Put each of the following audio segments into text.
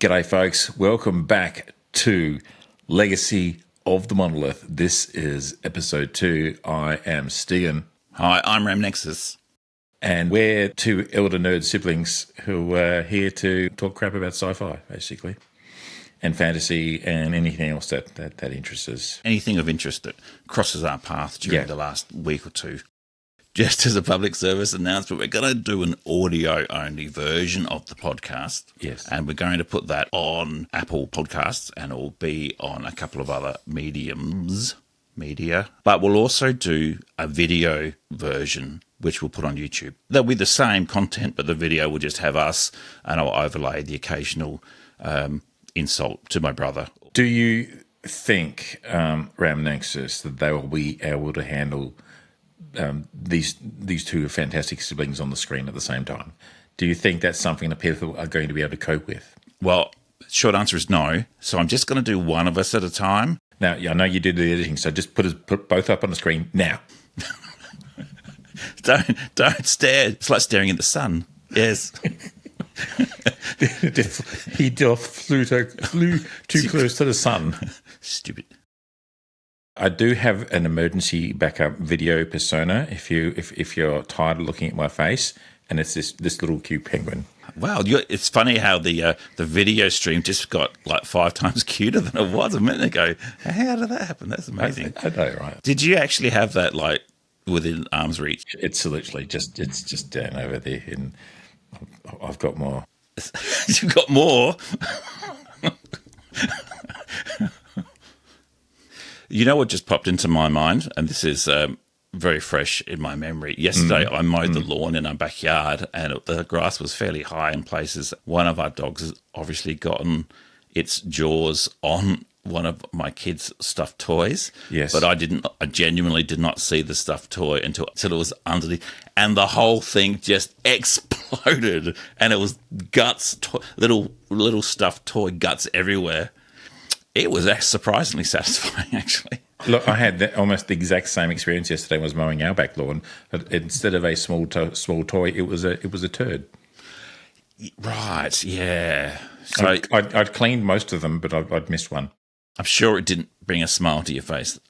G'day, folks. Welcome back to Legacy of the Monolith. This is episode 2. I am Stian. Hi, I'm Ramnexus. And we're two elder nerd siblings who are here to talk crap about sci-fi, basically, and fantasy and anything else that interests us. Anything of interest that crosses our path during the last week or two. Just as a public service announcement, we're going to do an audio-only version of the podcast. Yes. And we're going to put that on Apple Podcasts, and it will be on a couple of other media. But we'll also do a video version, which we'll put on YouTube. They'll be the same content, but the video will just have us, and I'll overlay the occasional insult to my brother. Do you think, Ramnexus, that they will be able to handle these two fantastic siblings on the screen at the same time? Do you think that's something that people are going to be able to cope with? Well, short answer is no. So I'm just going to do one of us at a time. Now, I know you did the editing, so just put both up on the screen now. Don't stare. It's like staring at the sun. Yes. He flew too close to the sun. Stupid. I do have an emergency backup video persona if you're tired of looking at my face, and it's this little cute penguin. Wow, it's funny how the video stream just got like 5 times cuter than it was a minute ago. How did that happen? That's amazing. I know, right? Did you actually have that like within arm's reach? It's literally just down over there, and I've got more. You've got more. You know what just popped into my mind, and this is very fresh in my memory. Yesterday, I mowed the lawn in our backyard, and the grass was fairly high in places. One of our dogs has obviously gotten its jaws on one of my kids' stuffed toys. Yes. But I genuinely did not see the stuffed toy until it was underneath, and the whole thing just exploded, and it was guts, little stuffed toy guts everywhere. It was surprisingly satisfying, actually. Look, I had almost the exact same experience yesterday. I was mowing our back lawn, but instead of a small toy, it was a turd. Right, yeah. So I'd cleaned most of them, but I'd missed one. I'm sure it didn't bring a smile to your face,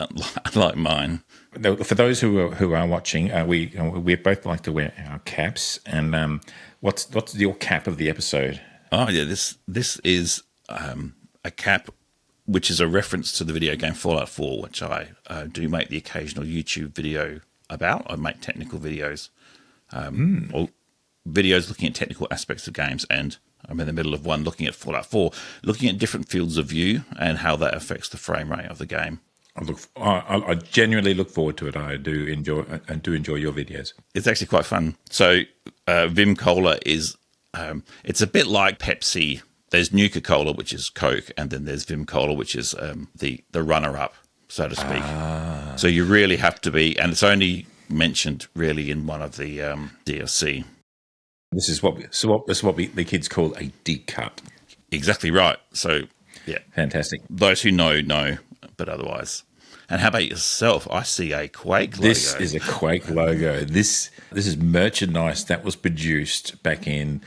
like mine. For those who are watching, we both like to wear our caps. And what's your cap of the episode? Oh yeah, this is a cap, which is a reference to the video game Fallout 4, which I do make the occasional YouTube video about. I make technical videos, or videos looking at technical aspects of games, and I'm in the middle of one looking at Fallout 4, looking at different fields of view and how that affects the frame rate of the game. I genuinely look forward to it. I do enjoy your videos. It's actually quite fun. So Vim Cola is it's a bit like Pepsi. There's Nuka-Cola, which is Coke, and then there's Vim Cola, which is the runner-up, so to speak. So you really have to be, and it's only mentioned really in one of the DLC. This is what the kids call a D-cup. Exactly right. So yeah, fantastic. Those who know, but otherwise. And how about yourself? I see a Quake logo. This is a Quake logo. This is merchandise that was produced back in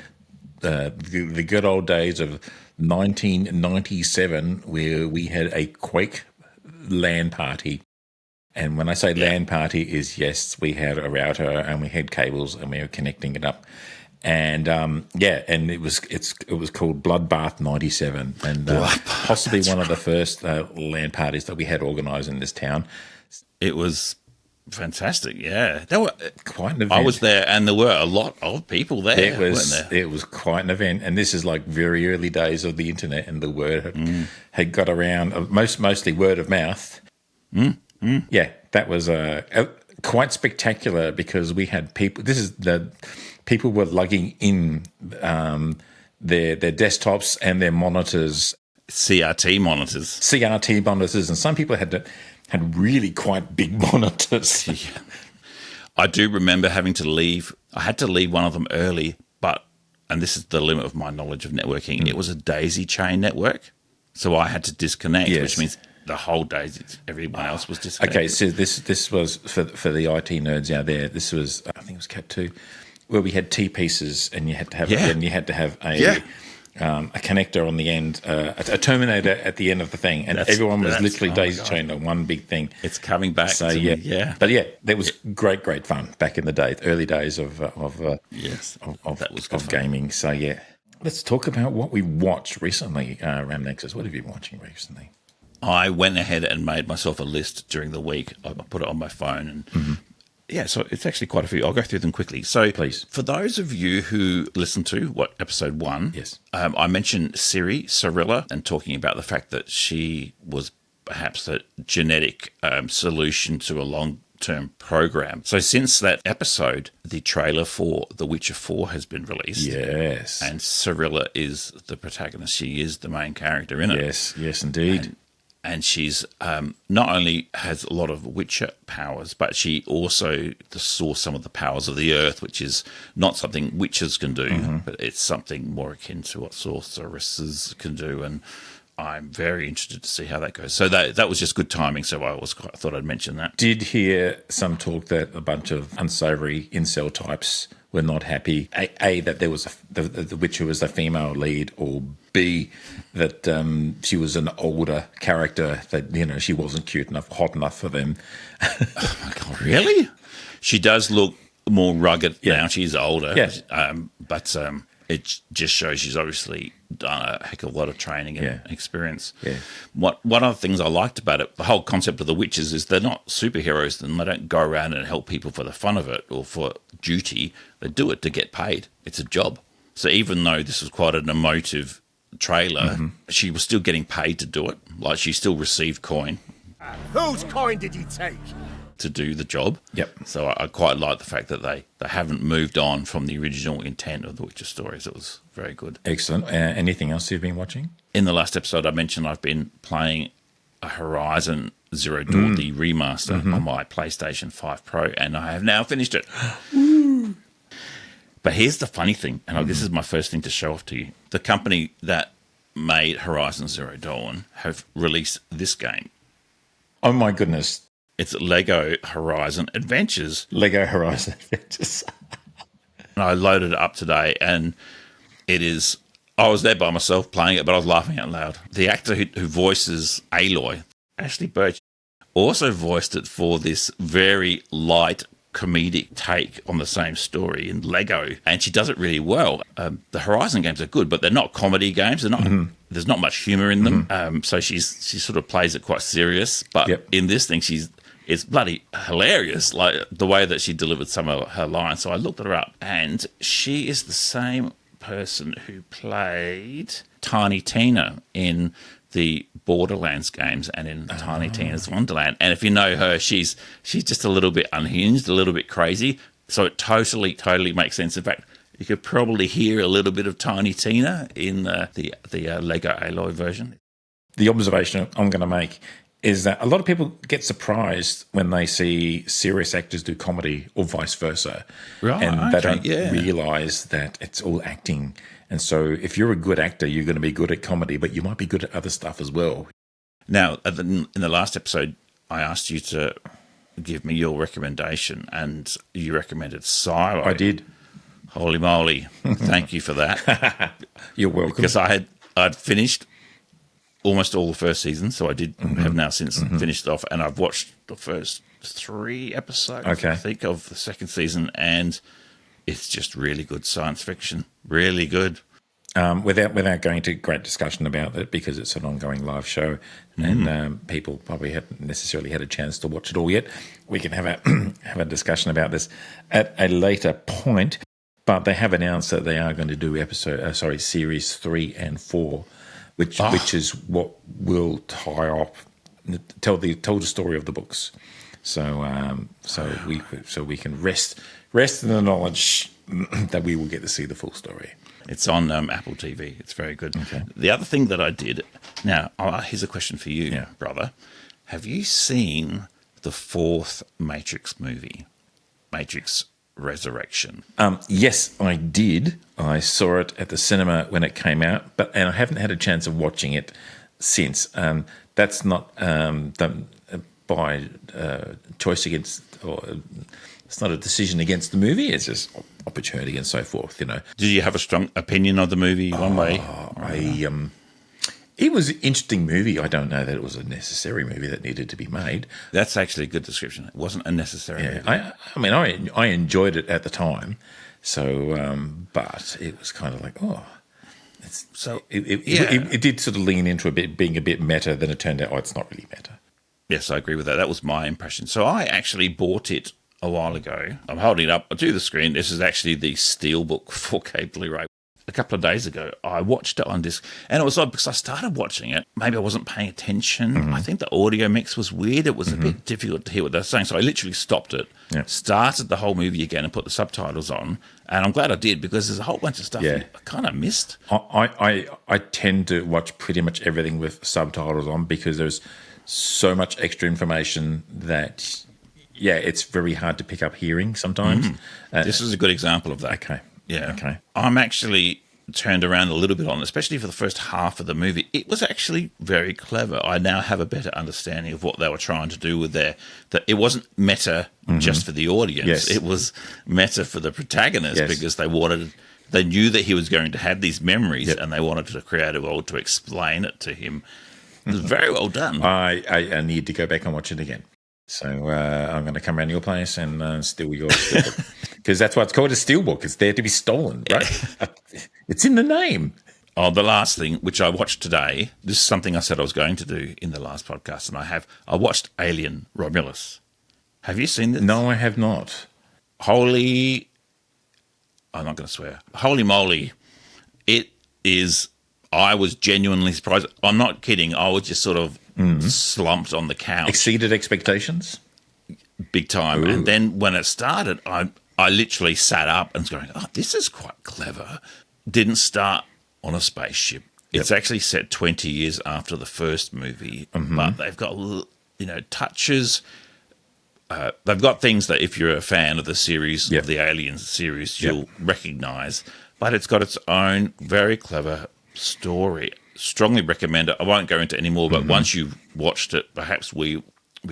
the good old days of 1997, where we had a Quake LAN party. And when I say LAN party is, yes, we had a router and we had cables and we were connecting it up. And and it was called Bloodbath 97, and possibly one of the first LAN parties that we had organised in this town. It was fantastic, yeah. There were quite an event. I was there, and there were a lot of people there. It was quite an event, and this is like very early days of the internet, and the word had got around. Mostly word of mouth. Yeah, that was quite spectacular because we had people. People were lugging in their desktops and their monitors, CRT monitors, and some people had really quite big monitors. Yeah. I do remember having to leave. I had to leave one of them early, and this is the limit of my knowledge of networking. It was a daisy chain network, so I had to disconnect, which means the whole daisy, everyone else was disconnected. Okay, so this was for the IT nerds out there. This was, I think it was Cat 2. Where we had T pieces, and you had to have a a connector on the end, a terminator at the end of the thing, and everyone was literally daisy-chained on one big thing. It's coming back. So to yeah, me. Yeah. but yeah, that was great fun back in the day, early days of That was good fun. gaming. So yeah, let's talk about what we watched recently. Ram Nexus, what have you been watching recently? I went ahead and made myself a list during the week. I put it on my phone and yeah, so it's actually quite a few. I'll go through them quickly. So Please. For those of you who listened to episode 1, Yes. I mentioned Cyrilla, and talking about the fact that she was perhaps the genetic solution to a long-term program. So since that episode, the trailer for The Witcher 4 has been released. Yes. And Cyrilla is the protagonist. She is the main character in it. Yes, indeed. And she's not only has a lot of Witcher powers, but she also saw some of the powers of the earth, which is not something Witchers can do, but it's something more akin to what sorceresses can do. And I'm very interested to see how that goes. So that was just good timing. So I thought I'd mention that. Did hear some talk that a bunch of unsavory incel types were not happy. A that there was the Witcher was a female lead, or B that she was an older character, that she wasn't cute enough, hot enough for them. Oh my God, really? She does look more rugged now. She's older. Yeah. But it just shows she's obviously done a heck of a lot of training and experience. Yeah. One of the things I liked about it, the whole concept of the witches, is they're not superheroes, and they don't go around and help people for the fun of it or for duty. They do it to get paid. It's a job. So even though this was quite an emotive trailer, she was still getting paid to do it. Like, she still received coin. Whose coin did he take? To do the job. Yep. So I quite like the fact that they haven't moved on from the original intent of the Witcher stories. It was very good. Excellent. Anything else you've been watching? In the last episode, I mentioned I've been playing a Horizon Zero Dawn, the remaster, on my PlayStation 5 Pro, and I have now finished it. But here's the funny thing, and this is my first thing to show off to you. The company that made Horizon Zero Dawn have released this game. Oh my goodness. It's Lego Horizon Adventures. Lego Horizon Adventures. And I loaded it up today, and it is... I was there by myself playing it, but I was laughing out loud. The actor who voices Aloy, Ashley Birch, also voiced it for this very light comedic take on the same story in Lego, and she does it really well. The Horizon games are good, but they're not comedy games. They're not. There's not much humor in them. So she sort of plays it quite serious. But in this thing, it's bloody hilarious, like the way that she delivered some of her lines. So I looked her up, and she is the same person who played Tiny Tina in the Borderlands games and in Tiny Tina's Wonderland. And if you know her, she's just a little bit unhinged, a little bit crazy. So it totally makes sense. In fact, you could probably hear a little bit of Tiny Tina in the Lego Aloy version. The observation I'm going to make is that a lot of people get surprised when they see serious actors do comedy or vice versa. Right, and they don't realise that it's all acting. And so if you're a good actor, you're going to be good at comedy, but you might be good at other stuff as well. Now, in the last episode, I asked you to give me your recommendation, and you recommended Silo. I did. Holy moly. Thank you for that. You're welcome. Because I'd finished almost all the first season, so I did have now since finished off, and I've watched the first 3 episodes, I think, of the second season, and it's just really good science fiction. Really good. Without going into great discussion about it, because it's an ongoing live show, and people probably haven't necessarily had a chance to watch it all yet, we can have a discussion about this at a later point. But they have announced that they are going to do series 3 and 4, which is what will tie off, tell the story of the books. So we can rest in the knowledge that we will get to see the full story. It's on Apple TV. It's very good. Okay. The other thing that I did... Now, here's a question for you, brother. Have you seen the 4th Matrix movie, Matrix Resurrection? Yes, I did. I saw it at the cinema when it came out, and I haven't had a chance of watching it since. That's not done by choice against... or it's not a decision against the movie. It's just opportunity and so forth, Did you have a strong opinion of the movie one way It was an interesting movie. I don't know that it was a necessary movie that needed to be made. That's actually a good description. It wasn't a necessary movie. I enjoyed it at the time. So, but it was kind of like, it did sort of lean into being a bit meta. Then it turned out, it's not really meta. Yes, I agree with that. That was my impression. So I actually bought it a while ago. I'm holding it up to the screen. This is actually the Steelbook 4K Blu-ray. A couple of days ago, I watched it on disc, and it was odd because I started watching it. Maybe I wasn't paying attention. Mm-hmm. I think the audio mix was weird. It was a bit difficult to hear what they were saying, so I literally stopped it, started the whole movie again, and put the subtitles on. And I'm glad I did because there's a whole bunch of stuff I kind of missed. I tend to watch pretty much everything with subtitles on because there's so much extra information that, it's very hard to pick up hearing sometimes. This is a good example of that. Okay. Yeah. Okay. I'm actually turned around a little bit on, especially for the first half of the movie. It was actually very clever. I now have a better understanding of what they were trying to do with that it wasn't meta just for the audience. Yes. It was meta for the protagonist because they knew that he was going to have these memories and they wanted to create a world to explain it to him. It was very well done. I need to go back and watch it again. So I'm going to come around your place and steal your steelbook. Because that's why it's called a steelbook. It's there to be stolen, right? It's in the name. Oh, the last thing, which I watched today, this is something I said I was going to do in the last podcast, and I watched Alien Romulus. Have you seen this? No, I have not. I'm not going to swear. Holy moly. It is, I was genuinely surprised. I'm not kidding. I was just sort of slumped on the couch. Exceeded expectations? Big time. Ooh. And then when it started, I literally sat up and was going, this is quite clever. Didn't start on a spaceship. It's actually set 20 years after the first movie, but they've got, touches. They've got things that if you're a fan of the series, of the Alien series, you'll recognise. But it's got its own very clever story. Strongly recommend it. I won't go into any more, but once you've watched it, perhaps we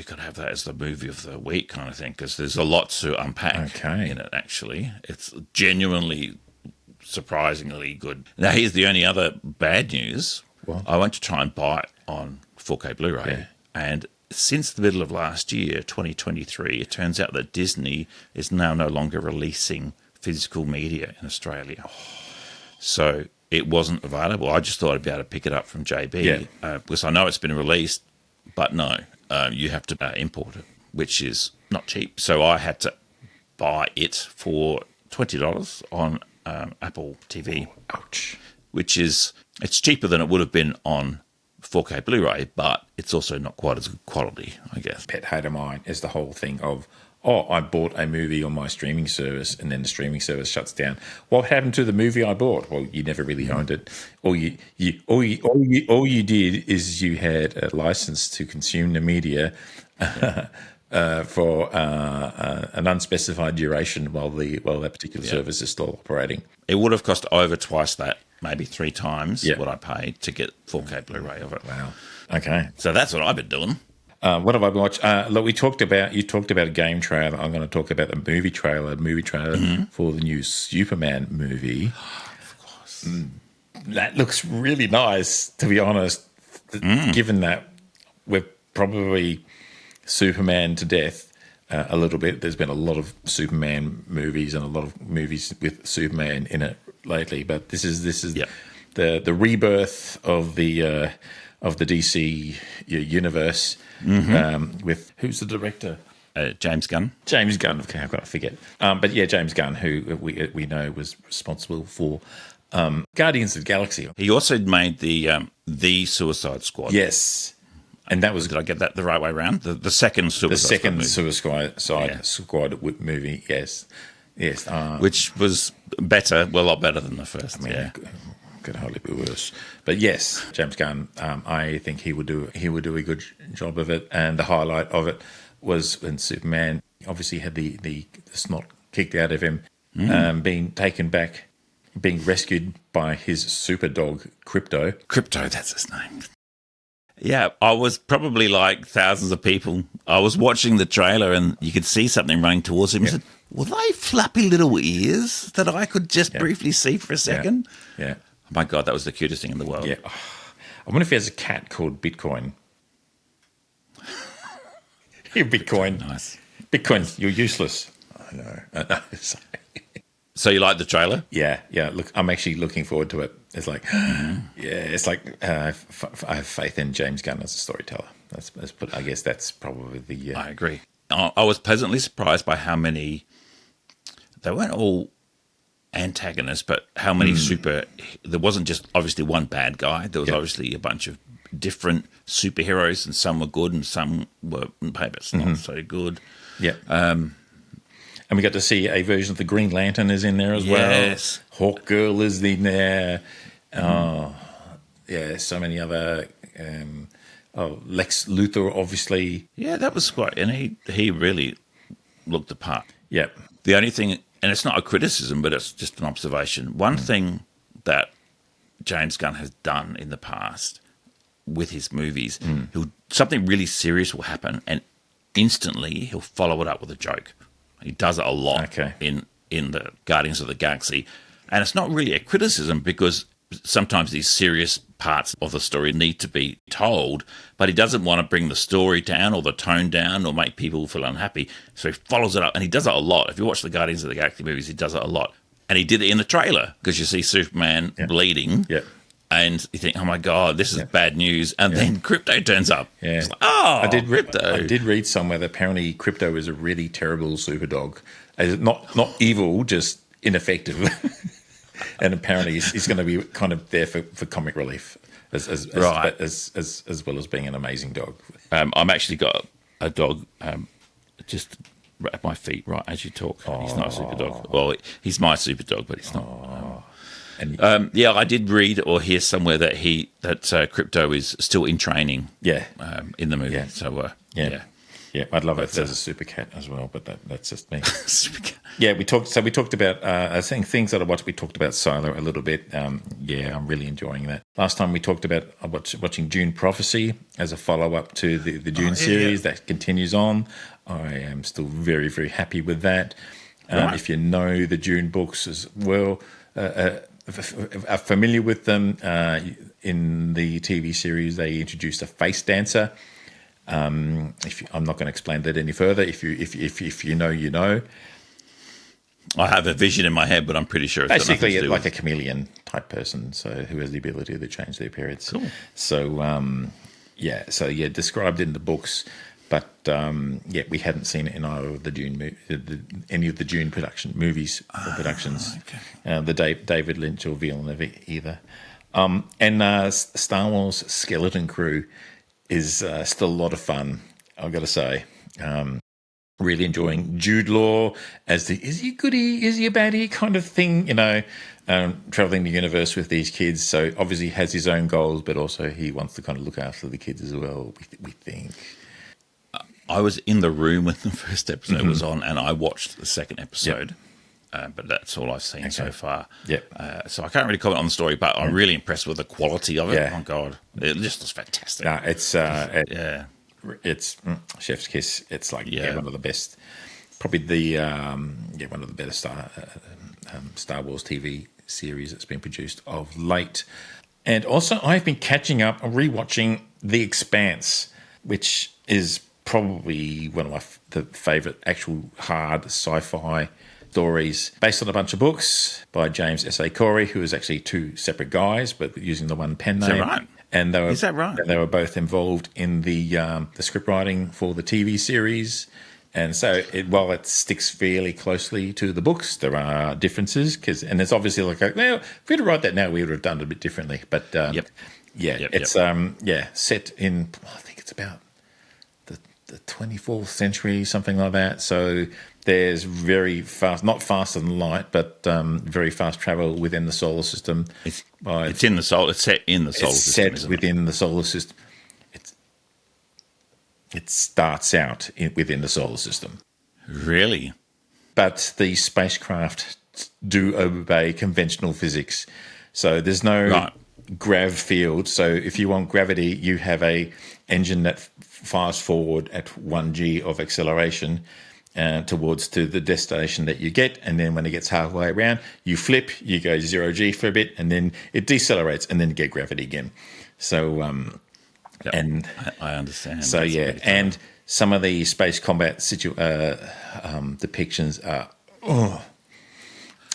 could have that as the movie of the week kind of thing, because there's a lot to unpack in it, actually. It's genuinely, surprisingly good. Now, here's the only other bad news. What? I went to try and buy it on 4K Blu-ray, and since the middle of last year, 2023, it turns out that Disney is now no longer releasing physical media in Australia. So it wasn't available. I just thought I'd be able to pick it up from JB because I know it's been released, but no, you have to import it, which is not cheap. So I had to buy it for $20 on Apple TV. Ouch. Which is, it's cheaper than it would have been on 4K Blu-ray, but it's also not quite as good quality, I guess. Pet hate of mine is the whole thing of, I bought a movie on my streaming service and then the streaming service shuts down. What happened to the movie I bought? Well, you never really owned it. All you did is you had a license to consume the media for an unspecified duration while that particular service is still operating. It would have cost over twice that, maybe 3 times what I paid to get 4K Blu-ray of it. Wow. Okay. So that's what I've been doing. What have I watched? Look, you talked about a game trailer. I'm going to talk about the movie trailer for the new Superman movie. Of course. That looks really nice, to be honest, given that we're probably Superman to death a little bit. There's been a lot of Superman movies and a lot of movies with Superman in it lately, but this is the rebirth of the DC universe. With who's the director? James Gunn. James Gunn. Okay, I've got to forget. But yeah, James Gunn, who we know was responsible for Guardians of the Galaxy. He also made the Suicide Squad. Yes, and that was. Did I get that the right way around? The second Suicide Squad movie. Yes. Which was better, well, a lot better than the first. I mean, could hardly be worse. But yes, James Gunn, I think he would do a good job of it. And the highlight of it was when Superman obviously had the snot kicked out of him, being taken back, being rescued by his super dog, Crypto. Crypto, that's his name. Yeah, I was probably like thousands of people. I was watching the trailer and you could see something running towards him. I said, were they flappy little ears that I could just briefly see for a second? Yeah. My God, that was the cutest thing in the world. Yeah. Oh, I wonder if he has a cat called Bitcoin. You Bitcoin. Nice. Bitcoin, you're useless. I know. Sorry. So you like the trailer? Yeah. Look, I'm actually looking forward to it. It's like, it's like I have faith in James Gunn as a storyteller. But I guess that's probably the. I agree. I was pleasantly surprised by how many. They weren't all antagonists, but how many there wasn't just obviously one bad guy. There was obviously a bunch of different superheroes, and some were good and some were perhaps not so good. Yeah. And we got to see a version of the Green Lantern is in there as well. Hawk Girl is in there. So many other. Lex Luthor, obviously. Yeah, that was quite, and he really looked the part. Yep. The only thing, and it's not a criticism, but it's just an observation. One thing that James Gunn has done in the past with his movies, something really serious will happen, and instantly he'll follow it up with a joke. He does it a lot in the Guardians of the Galaxy, and it's not really a criticism because sometimes these serious parts of the story need to be told, but he doesn't want to bring the story down or the tone down or make people feel unhappy. So he follows it up, and he does it a lot. If you watch the Guardians of the Galaxy movies, he does it a lot. And he did it in the trailer because you see Superman bleeding, and you think, oh my God, this is bad news. And then Crypto turns up. Yeah. It's like, I did read somewhere that apparently Crypto is a really terrible super dog. Not evil, just ineffective. And apparently he's going to be kind of there for comic relief as well as being an amazing dog. I'm actually got a dog just at my feet right as you talk. He's not a super dog. Well, he's my super dog, but he's not. I did read or hear somewhere that Crypto is still in training. Yeah, in the movie. Yeah. So yeah, I'd love it if there's a super cat as well, but that's just me. Super cat. Yeah, we talked about. I think things that I watched. We talked about Silo a little bit. I'm really enjoying that. Last time we talked about watching Dune Prophecy as a follow up to the Dune series that continues on. I am still very, very happy with that. If you know the Dune books as well, are familiar with them. In the TV series, they introduced a face dancer. I'm not going to explain that any further. If you know, you know. I have a vision in my head, but I'm pretty sure it's basically like a chameleon type person, so who has the ability to change their appearance. Cool. So described in the books, but we hadn't seen it in either of the Dune any of the Dune movies or productions. The David Lynch or Villeneuve either. And Star Wars Skeleton Crew is still a lot of fun, I've got to say. Really enjoying Jude Law as is he a goodie, is he a baddie kind of thing, traveling the universe with these kids. So obviously he has his own goals, but also he wants to kind of look after the kids as well, we think. I was in the room when the first episode was on, and I watched the second episode. But that's all I've seen so far. So I can't really comment on the story, but I'm really impressed with the quality of it. Yeah. Oh God, it just looks fantastic. No, it's chef's kiss. It's like one of the best, probably one of the better Star Wars TV series that's been produced of late. And also, I've been catching up and rewatching The Expanse, which is probably one of the favorite actual hard sci-fi stories based on a bunch of books by James S.A. Corey, who is actually two separate guys, but using the one pen name. Is that right? And they were, is that right? And they were both involved in the script writing for the TV series. And so while it sticks fairly closely to the books, there are differences. And it's obviously like, well, if we had to write that now, we would have done it a bit differently. But it's set in, I think it's about the 24th century, something like that. So there's very fast, not faster than light, but very fast travel within the solar system. It's in the solar. It's set in the solar system. It's set within the solar system. It starts out within the solar system. Really? But the spacecraft do obey conventional physics. So there's no grav field. So if you want gravity, you have a engine that fires forward at 1g of acceleration. towards to the destination that you get, and then when it gets halfway around, you flip, you go 0G for a bit, and then it decelerates, and then you get gravity again. So, Yep. and I understand. so That's yeah, really and some of the space combat depictions are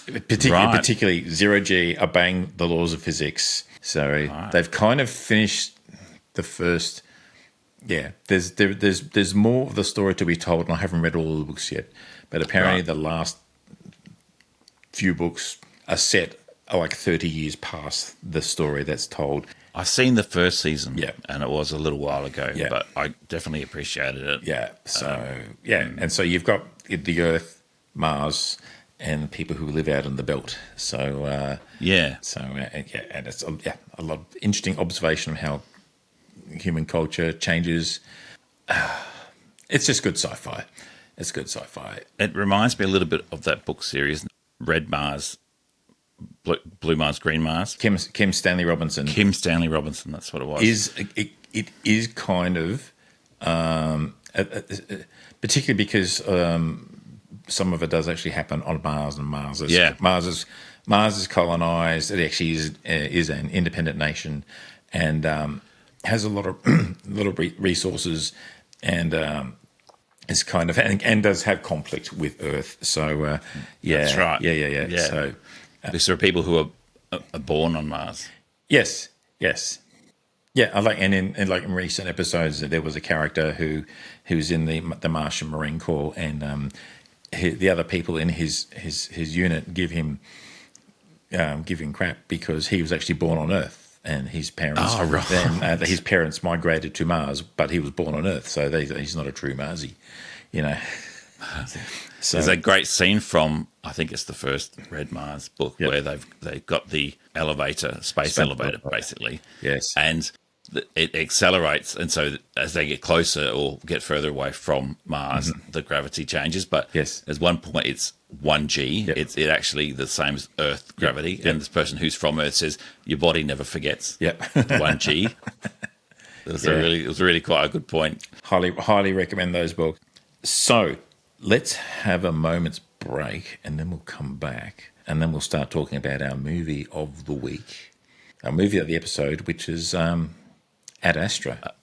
particularly 0G obeying the laws of physics. So they've kind of finished the first. Yeah, there's more of the story to be told, and I haven't read all the books yet. But apparently, the last few books are set like 30 years past the story that's told. I've seen the first season, Yeah. and it was a little while ago, Yeah. but I definitely appreciated it. Yeah. So and so you've got the Earth, Mars, and people who live out in the belt. So Yeah. So and it's a lot of interesting observation of how human culture changes. It's just good sci-fi. It's good sci-fi. It reminds me a little bit of that book series, Red Mars, Blue Mars, Green Mars. Kim Stanley Robinson Kim Stanley Robinson, that's what it was. It is kind of particularly because some of it does actually happen on Mars, and Mars is colonized. It actually is an independent nation, and has a lot of resources, and is kind of and does have conflict with Earth. So That's right. Yeah. So because there are people who are born on Mars. yes. Yeah, I like, and in recent episodes, there was a character who's in the Martian Marine Corps, and the other people in his unit give him crap because he was actually born on Earth, and his parents his parents migrated to Mars, but he was born on Earth, so he's not a true Marsie, you know. So there's a great scene from, I think it's the first Red Mars book, where they've got the space elevator, basically. Yes. And it accelerates, and so as they get closer or get further away from Mars, the gravity changes. But Yes. at one point, it's 1G. Yep. It's actually the same as Earth gravity. Yep. And this person who's from Earth says, your body never forgets. Yep. 1G. It was really quite a good point. highly recommend those books. So let's have a moment's break, and then we'll come back, and then we'll start talking about our movie of the week, our movie of the episode, which is Ad Astra.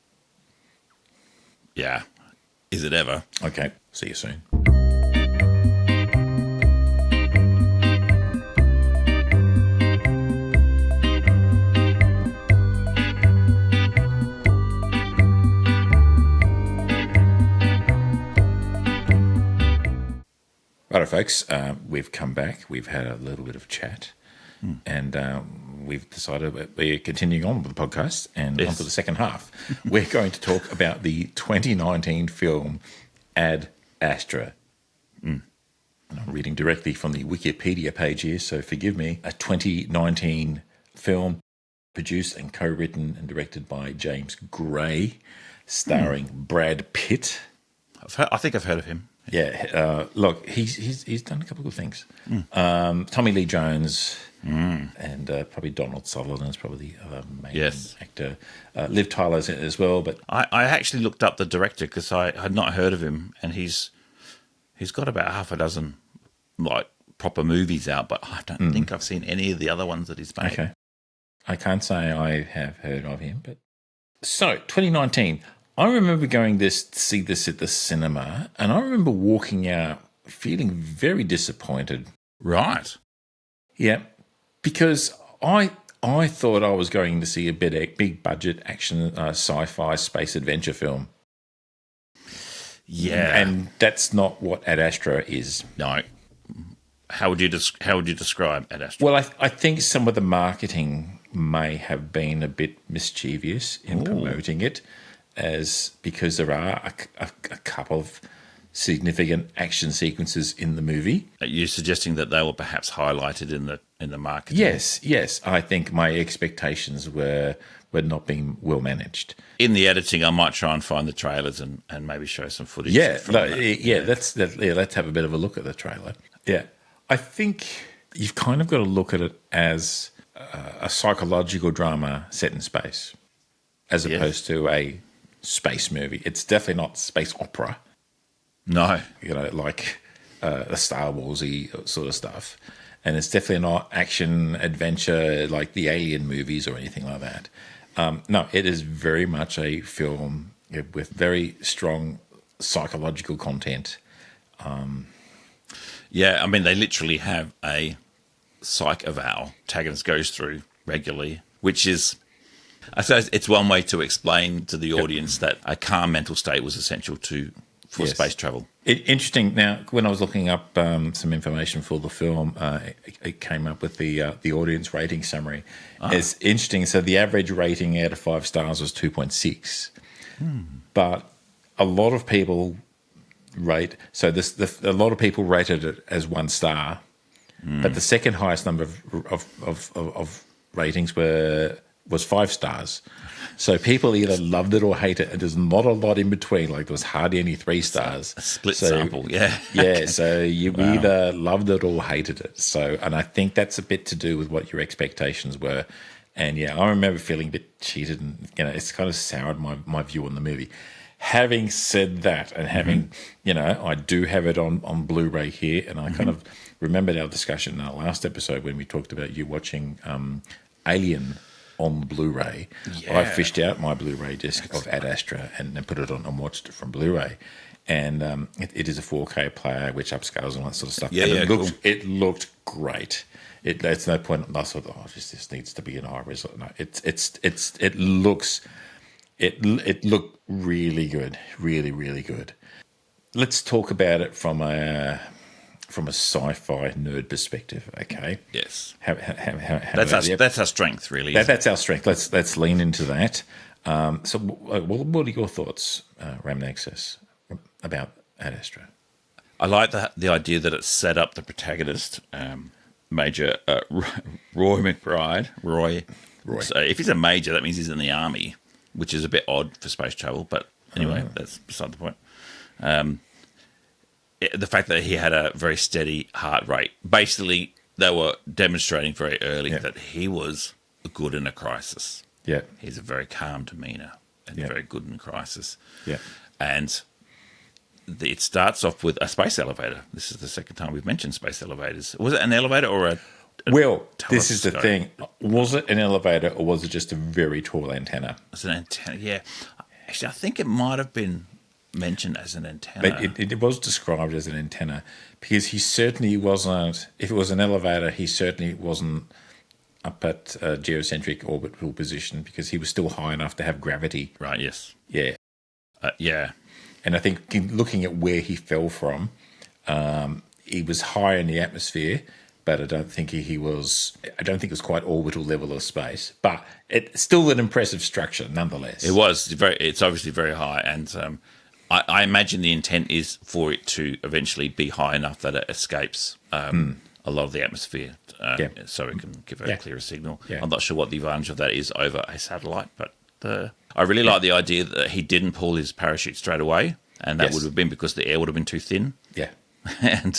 Yeah. Is it ever? Okay, see you soon. Righto, folks, we've come back. We've had a little bit of chat, and we've decided that we're continuing on with the podcast, and on to the second half. We're going to talk about the 2019 film Ad Astra. And I'm reading directly from the Wikipedia page here, so forgive me. A 2019 film produced and co-written and directed by James Gray, starring Brad Pitt. I think I've heard of him. Yeah, look, he's done a couple of good things. Tommy Lee Jones and probably Donald Sutherland is probably the other main actor. Liv Tyler's in it as well. But I actually looked up the director because I had not heard of him, and he's got about half a dozen like proper movies out, but I don't think I've seen any of the other ones that he's made. Okay, I can't say I have heard of him. But so 2019. I remember going to see this at the cinema, and I remember walking out feeling very disappointed. Right. Yeah, because I thought I was going to see a big budget action sci-fi space adventure film. Yeah, and that's not what Ad Astra is. No. How would you describe Ad Astra? Well, I think some of the marketing may have been a bit mischievous in promoting it, because there are a couple of significant action sequences in the movie. Are you suggesting that they were perhaps highlighted in the marketing? Yes. I think my expectations were not being well managed. In the editing, I might try and find the trailers and maybe show some footage. Let's have a bit of a look at the trailer. Yeah, I think you've kind of got to look at it as a psychological drama set in space, as opposed to a space movie. It's definitely not space opera. No. Like the Star Warsy sort of stuff. And it's definitely not action adventure like the Alien movies or anything like that. No, it is very much a film with very strong psychological content. Yeah, I mean, they literally have a psych eval protagonist goes through regularly, which is, I suppose, it's one way to explain to the audience that a calm mental state was essential for space travel. Interesting. Now, when I was looking up some information for the film, it came up with the audience rating summary. It's interesting. So the average rating out of 5 stars was 2.6, but a lot of people rate. So a lot of people rated it as 1 star, but the second highest number of ratings was 5 stars. So people either loved it or hated it. And there's not a lot in between. Like there was hardly any 3 stars. A split sample, yeah. Yeah, so you either loved it or hated it. So, and I think that's a bit to do with what your expectations were. And yeah, I remember feeling a bit cheated, and it's kind of soured my view on the movie. Having said that, and having I do have it on Blu-ray here, and I kind of remembered our discussion in our last episode when we talked about you watching Alien on Blu-ray. Yeah. I fished out my Blu-ray disc of Ad Astra and then put it on and watched it from Blu-ray. And it is a 4K player which upscales and all that sort of stuff. Yeah, and it looked great. There's no point. I thought, this needs to be in high resolution. No, it looked really good, really, really good. Let's talk about it from a sci-fi nerd perspective, okay? Yes. That's our strength, really. That's our strength. Let's lean into that. So, what are your thoughts, Ramnexus, about Ad Astra? I like the idea that it set up the protagonist, Major Roy McBride. Roy. So if he's a major, that means he's in the army, which is a bit odd for space travel. But anyway, that's beside the point. The fact that he had a very steady heart rate. Basically, they were demonstrating very early that he was good in a crisis. Yeah. He's a very calm demeanour and very good in crisis. Yeah. And it starts off with a space elevator. This is the second time we've mentioned space elevators. Was it an elevator or a Well, this is the thing. Was it an elevator or was it just a very tall antenna? It's an antenna, yeah. Actually, I think it might have been mentioned as an antenna. It was described as an antenna because he certainly wasn't, if it was an elevator, he certainly wasn't up at a geocentric orbital position because he was still high enough to have gravity. Right, yes. Yeah. Yeah. And I think looking at where he fell from, he was high in the atmosphere, but I don't think it was quite orbital level of space. But it's still an impressive structure nonetheless. It's obviously very high, and I imagine the intent is for it to eventually be high enough that it escapes a lot of the atmosphere, so it can give a clearer signal. Yeah. I'm not sure what the advantage of that is over a satellite, but I really like the idea that he didn't pull his parachute straight away, and that would have been because the air would have been too thin. Yeah. And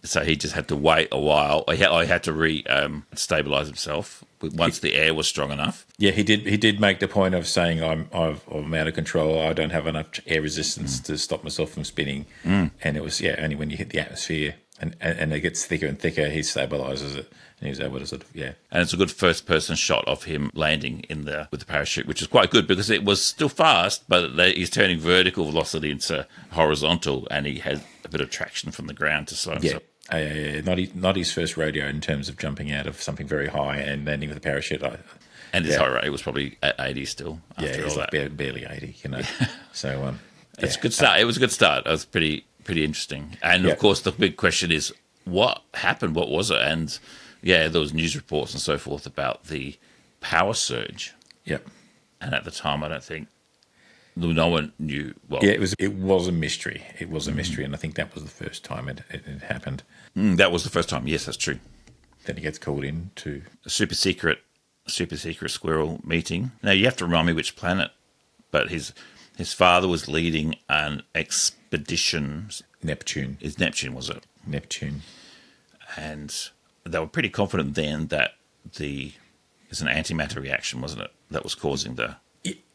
so he just had to wait a while. He had to stabilize himself once the air was strong enough. Yeah, he did make the point of saying, I'm out of control. I don't have enough air resistance to stop myself from spinning. And it was, only when you hit the atmosphere and it gets thicker and thicker, he stabilizes it. And he was able to sort of, And it's a good first-person shot of him landing with the parachute, which is quite good because it was still fast, but he's turning vertical velocity into horizontal, and he has a bit of traction from the ground to slow himself. Not his first rodeo in terms of jumping out of something very high and landing with a parachute. And his heart rate was probably at 80 still. After all that. Like barely 80, So it's a good start. It was a good start. It was pretty interesting. And of course, the big question is, what happened? What was it? And there was news reports and so forth about the power surge. Yep. And at the time, I don't think no one knew. Well, it was a mystery. It was a mystery, and I think that was the first time it happened. That was the first time. Yes, that's true. Then he gets called in to a super secret squirrel meeting. Now you have to remind me which planet, but his father was leading an expedition. Neptune. Is Neptune, was it? Neptune. And they were pretty confident then that there's an antimatter reaction, wasn't it, that was causing the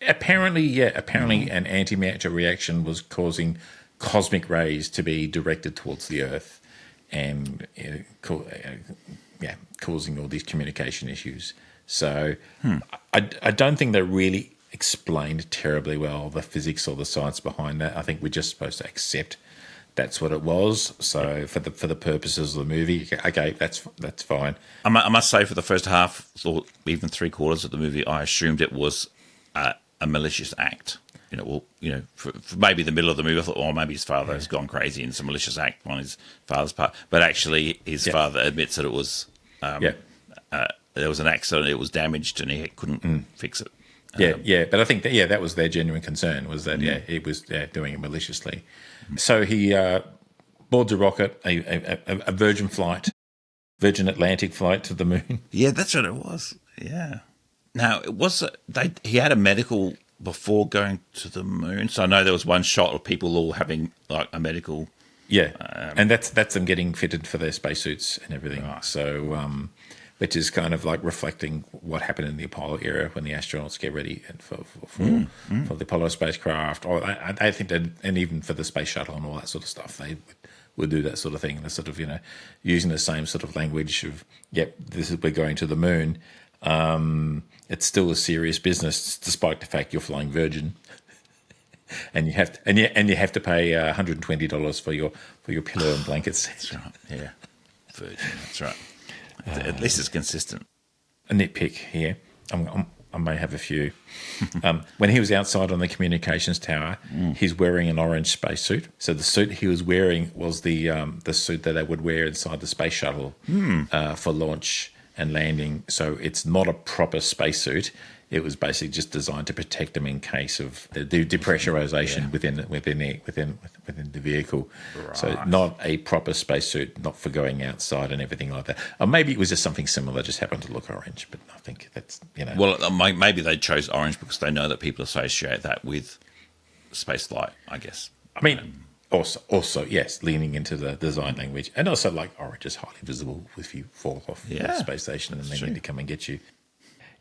Apparently, an antimatter reaction was causing cosmic rays to be directed towards the Earth, and causing all these communication issues. So I don't think they really explained terribly well the physics or the science behind that. I think we're just supposed to accept that's what it was. So for the purposes of the movie, okay, that's fine. I must say, for the first half, or even 3/4 of the movie, I assumed it was a malicious act. For maybe the middle of the movie, I thought, oh, maybe his father has gone crazy and it's a malicious act on his father's part. But actually, his father admits that it was there was an accident, it was damaged, and he couldn't fix it. But I think that was their genuine concern, was that he was doing it maliciously. So he boards a rocket, a Virgin Atlantic flight to the moon. Yeah, that's what it was. Yeah. Now he had a medical before going to the moon. So I know there was one shot of people all having like a medical. Yeah, and that's them getting fitted for their spacesuits and everything. Right. So, which is kind of like reflecting what happened in the Apollo era when the astronauts get ready for the Apollo spacecraft. Or I think that, and even for the space shuttle and all that sort of stuff, they would do that sort of thing. They're sort of using the same sort of language of we're going to the moon. It's still a serious business, despite the fact you're flying Virgin, and you have to pay $120 for your pillow and blankets. That's right. Yeah, Virgin. That's right. At least it's consistent. A nitpick here. I may have a few. When he was outside on the communications tower, he's wearing an orange spacesuit. So the suit he was wearing was the suit that they would wear inside the space shuttle for launch and landing. So it's not a proper spacesuit. It was basically just designed to protect them in case of the depressurization within the vehicle. Right. So not a proper spacesuit, not for going outside and everything like that. Or maybe it was just something similar, just happened to look orange. But I think that's Well, maybe they chose orange because they know that people associate that with space flight, I guess. I mean, also, yes, leaning into the design language, and also like orange is highly visible if you fall off the space station and they need to come and get you.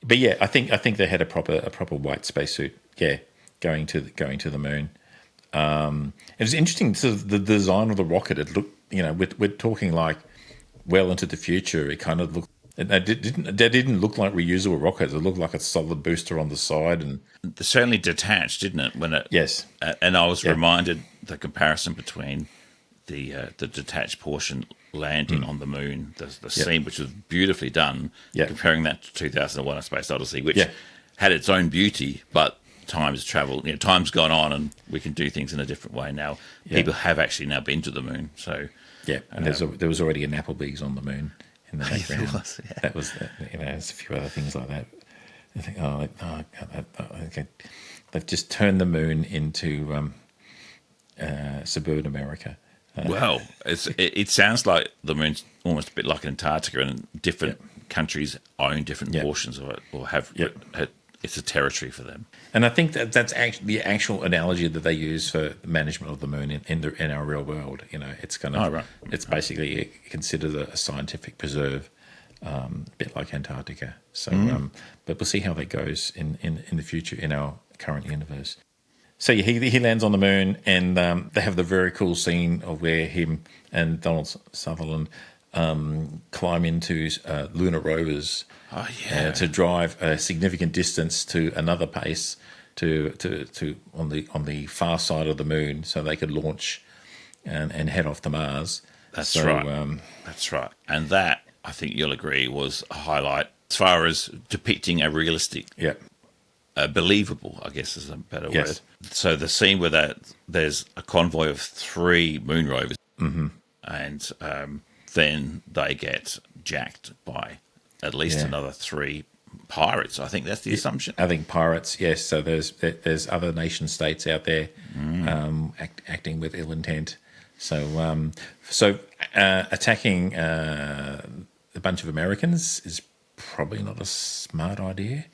But yeah, I think they had a proper white spacesuit. Yeah, going to the moon. It was interesting. So the design of the rocket. It looked, we're talking like well into the future. It kind of looked. They didn't look like reusable rockets. It looked like a solid booster on the side, and certainly detached, didn't it? Yes. And I was reminded the comparison between the detached portion landing on the moon, the scene, which was beautifully done, comparing that to 2001: A Space Odyssey, which had its own beauty, but time's traveled. Time's gone on, and we can do things in a different way now. People have actually now been to the moon, so and there was already an Applebee's on the moon in the background. That was, there's a few other things like that. I think, okay. They've just turned the moon into suburban America. Well, it sounds like the moon's almost a bit like Antarctica, and different countries own different portions of it, or have it's a territory for them. And I think that's actually the actual analogy that they use for the management of the moon in our real world. It's kind of it's basically considered a scientific preserve, a bit like Antarctica. So, but we'll see how that goes in the future in our current universe. So he lands on the moon, and they have the very cool scene of where him and Donald Sutherland climb into lunar rovers to drive a significant distance to another base to on the far side of the moon, so they could launch and head off to Mars. That's right. That's right. And that, I think you'll agree, was a highlight as far as depicting a realistic. Believable, I guess, is a better word. So the scene where there's a convoy of 3 moon rovers, and then they get jacked by at least another 3 pirates. I think that's the assumption. I think pirates, yes. So there's other nation states out there acting with ill intent. So attacking a bunch of Americans is probably not a smart idea.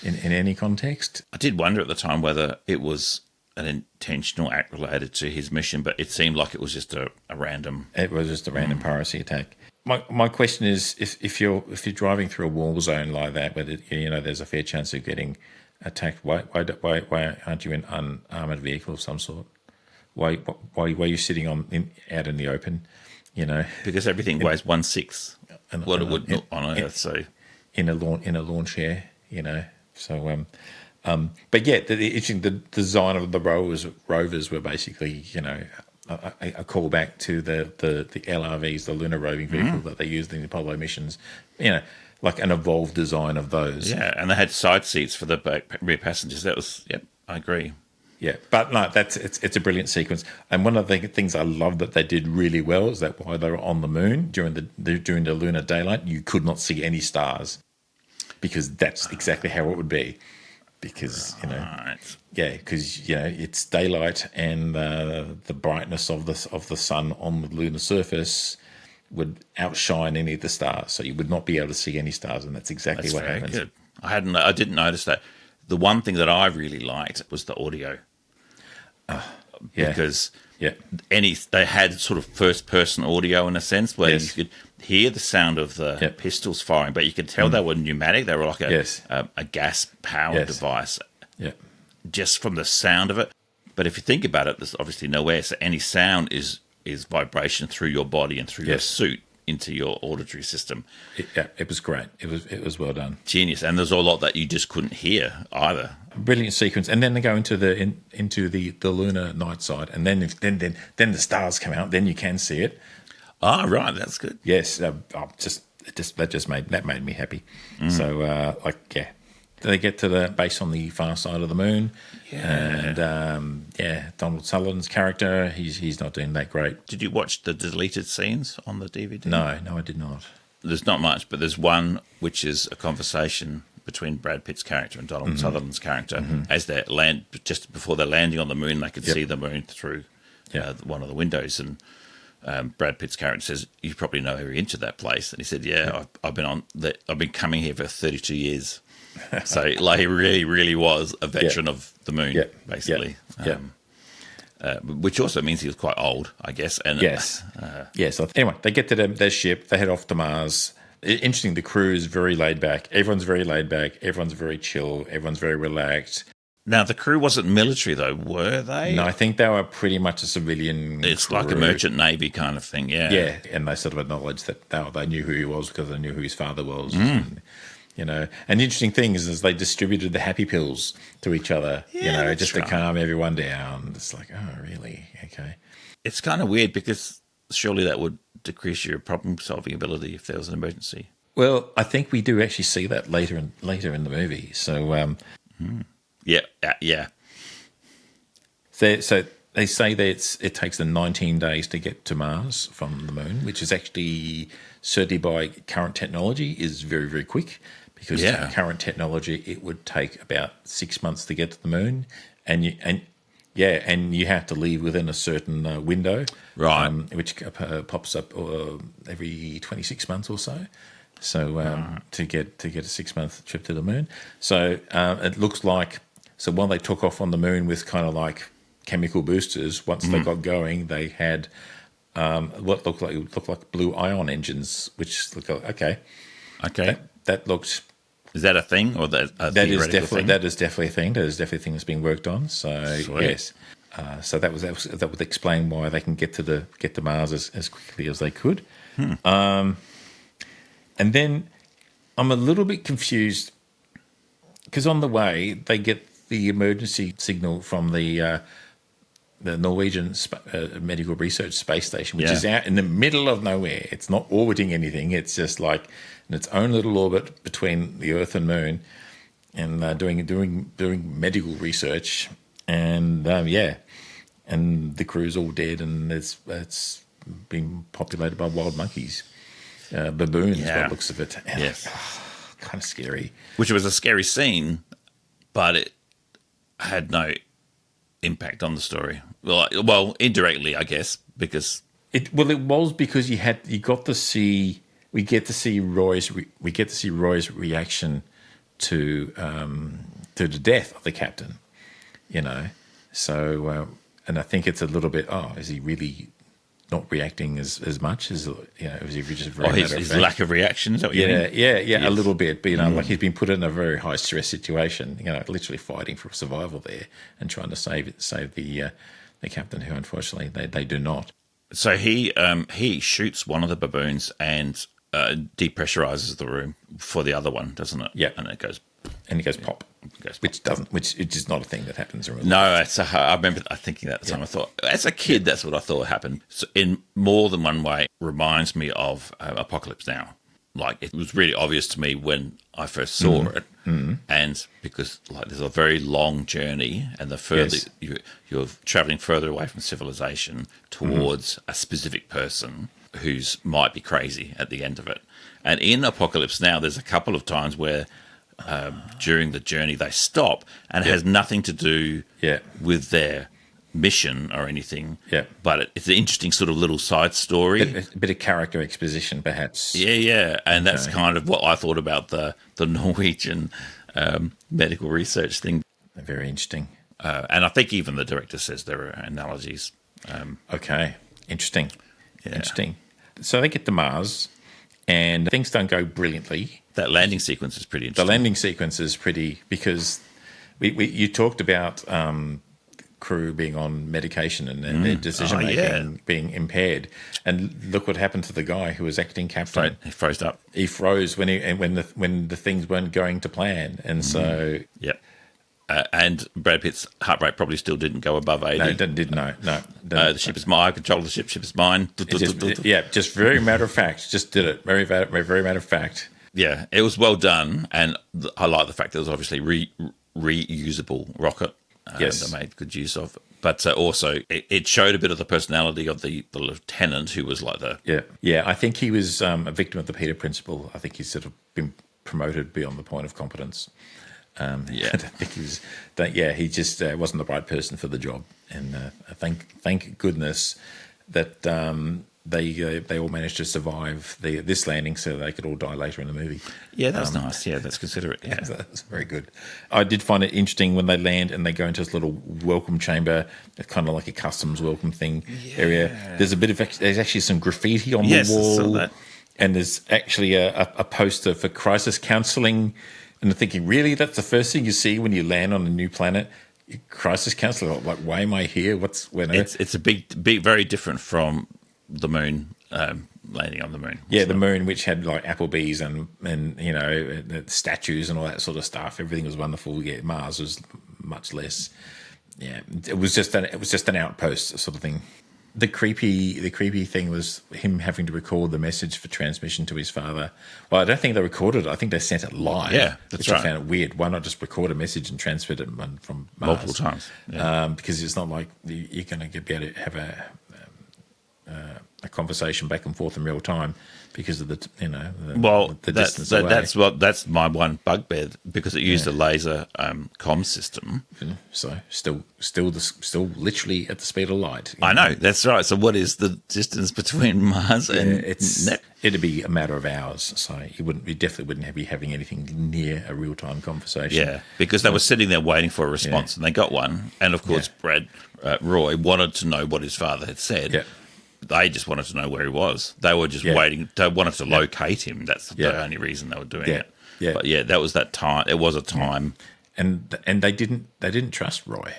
In any context. I did wonder at the time whether it was an intentional act related to his mission, but it seemed like it was just a random... It was just a random piracy attack. My question is, if you're driving through a war zone like that, where there's a fair chance of getting attacked. Why aren't you in unarmored vehicle of some sort? Why are you sitting out in the open? You know, Because everything weighs 1/6 what it would on Earth. So in a lawn chair, you know. So, but yeah, the design of the rovers were basically, you know, a callback to the LRVs, the lunar roving vehicle that they used in the Apollo missions. You know, like an evolved design of those. yeah, and they had side seats for the rear passengers. That was, yep, I agree. Yeah, but no, it's a brilliant sequence. And one of the things I love that they did really well is that while they were on the moon during the lunar daylight, you could not see any stars, because that's exactly how it would be. Because because you know it's daylight, and the brightness of the sun on the lunar surface would outshine any of the stars, so you would not be able to see any stars, and that's exactly what happens. Good. I didn't notice that. The one thing that I really liked was the audio. Because they had sort of first-person audio in a sense where you could hear the sound of the pistols firing, but you could tell they were pneumatic. They were like a gas-powered device, just from the sound of it. But if you think about it, there's obviously no air, so any sound is vibration through your body and through your suit into your auditory system. It was great. It was well done. Genius. And there's a lot that you just couldn't hear either. Brilliant sequence. And then they go into the lunar night side, and then the stars come out. Then you can see it. Ah, right. That's good. Yes. That made me happy. So they get to the base on the far side of the moon. And Donald Sutherland's character, he's not doing that great. Did you watch the deleted scenes on the DVD? No, I did not. There's not much, but there's one which is a conversation between Brad Pitt's character and Donald Sutherland's character as they land, just before they're landing on the moon. They could see the moon through one of the windows, and Brad Pitt's character says, "You probably know every inch of that place." And he said, I've been coming here for 32 years." So, like, he really, really was a veteran of the moon, basically. Which also means he was quite old, I guess. And yes. Anyway, they get to their ship. They head off to Mars. Interesting, the crew is very laid back. Everyone's very laid back. Everyone's very chill. Everyone's very relaxed. Now, the crew wasn't military, though, were they? No, I think they were pretty much a civilian It's crew. like a merchant navy kind of thing, Yeah, and they sort of acknowledged that they knew who he was because they knew who his father was. And, you know, and the interesting thing is they distributed the happy pills to each other, just to calm everyone down. It's like, oh, really? Okay. It's kind of weird because surely that would decrease your problem-solving ability if there was an emergency. Well, I think we do actually see that later in the movie. So, Yeah. So they say that it takes them 19 days to get to Mars from the moon, which is actually, certainly by current technology, is very, very quick. Because current technology, it would take about 6 months to get to the moon, and you have to leave within a certain window, right? Which pops up every 26 months or so. So to get a 6 month trip to the moon. So it looks like, so while they took off on the moon with kind of like chemical boosters, once they got going, they had what looked like blue ion engines, which looked like okay. That looked. Is that a thing, or that is definitely that is definitely a thing. That is definitely a thing that's being worked on. So sweet. Yes, so that would explain why they can get to Mars as quickly as they could. And then I'm a little bit confused because on the way they get the emergency signal from the Norwegian Medical Research Space Station, which is out in the middle of nowhere. It's not orbiting anything. It's just like in its own little orbit between the Earth and Moon, and doing medical research. And and the crew's all dead, and it's being populated by wild monkeys, baboons, by the looks of it. And kind of scary. Which was a scary scene, but it had no impact on the story. Well, indirectly, I guess, because it was because we get to see Roy's reaction to the death of the captain, you know. So and I think it's a little bit, is he really not reacting as much as as if he's just very matter of his fact. lack of reaction. Is that what you mean? Yeah, a little bit. But like he's been put in a very high stress situation. Literally fighting for survival there and trying to save the captain, who unfortunately they do not. So he shoots one of the baboons and depressurizes the room for the other one, doesn't it? Yeah, and it goes. And he goes pop, which is not a thing that happens in real life. No, I remember thinking that at the time. I thought, as a kid, that's what I thought happened. So in more than one way, reminds me of Apocalypse Now. Like, it was really obvious to me when I first saw it, and because there's a very long journey, and the further you're traveling further away from civilization towards a specific person who's might be crazy at the end of it. And in Apocalypse Now, there's a couple of times where during the journey they stop, and it has nothing to do with their mission or anything. Yeah, but it's an interesting sort of little side story, a bit of character exposition, perhaps. Yeah, and that's kind of what I thought about the Norwegian medical research thing. Very interesting, and I think even the director says there are analogies. Okay, interesting. So they get to Mars, and things don't go brilliantly. That landing sequence is pretty interesting. The landing sequence is pretty, because you talked about crew being on medication and their decision making being impaired, and look what happened to the guy who was acting captain. He froze up. He froze when the things weren't going to plan, and so and Brad Pitt's heart rate probably still didn't go above 80. No, it didn't. No. The ship is mine. I control the ship. Ship is mine. Just very matter of fact. Just did it. Very matter of fact. Yeah, it was well done, and I like the fact that it was obviously reusable rocket. They made good use of. But also, it showed a bit of the personality of the lieutenant, who was like the... Yeah, I think he was a victim of the Peter Principle. I think he's sort of been promoted beyond the point of competence. I don't think he was... he just wasn't the right person for the job. And thank goodness that they all managed to survive this landing, so they could all die later in the movie. Yeah, that's nice. Yeah, that's considerate. Yeah, that's very good. I did find it interesting when they land and they go into this little welcome chamber, kind of like a customs welcome thing area. There's there's actually some graffiti on the wall, I saw that. And there's actually a poster for crisis counselling. And I'm thinking, really, that's the first thing you see when you land on a new planet? Crisis counselling? Like, why am I here? It's a big, very different from the moon, landing on the moon. Yeah, the moon, which had like Applebee's and statues and all that sort of stuff. Everything was wonderful. Yeah, Mars was much less. Yeah, it was just an outpost sort of thing. The creepy thing was him having to record the message for transmission to his father. Well, I don't think they recorded it. I think they sent it live. Yeah, that's right. I found it weird. Why not just record a message and transfer it from Mars? Multiple times. Yeah. Because it's not like you're going to be able to have a conversation back and forth in real time because of the distance away. That's my one bugbear, because it used a laser comm system. So still literally at the speed of light. I know, that's right. So what is the distance between Mars and it'd be a matter of hours. So you definitely wouldn't be having anything near a real time conversation. Yeah, because they were sitting there waiting for a response, and they got one. And of course, Roy wanted to know what his father had said. Yeah. They just wanted to know where he was. They were just waiting. They wanted to locate him. That's the only reason they were doing it. Yeah. But that was that time. It was a time, and they didn't trust Roy.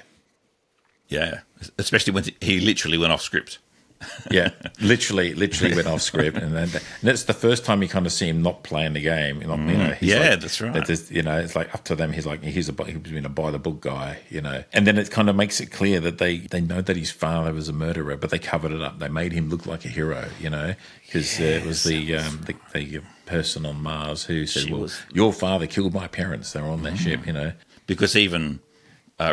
Yeah, especially when he literally went off script. Yeah, literally went off script, and that's the first time you kind of see him not playing the game. That's right. It's like up to them. He's been a by the book guy, and then it kind of makes it clear that they know that his father was a murderer, but they covered it up. They made him look like a hero, because it was the person on Mars who said, your father killed my parents. They were on that ship, because even.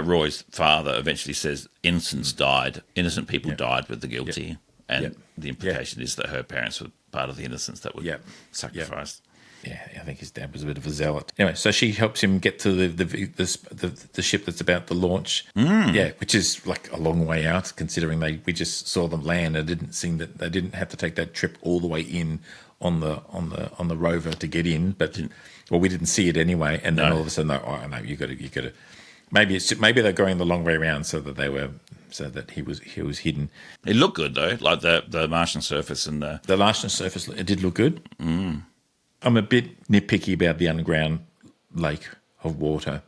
Roy's father eventually says innocent people died with the guilty, and the implication is that her parents were part of the innocents that were sacrificed. Yeah, I think his dad was a bit of a zealot. Anyway, so she helps him get to the ship that's about to launch. Yeah, which is like a long way out, considering we just saw them land. It didn't seem that they didn't have to take that trip all the way in on the rover to get in, but we didn't see it anyway. And then all of a sudden, no, you got to. Maybe they're going the long way around so that he was hidden. It looked good though, like the Martian surface and The Martian surface. It did look good. I'm a bit nitpicky about the underground lake of water,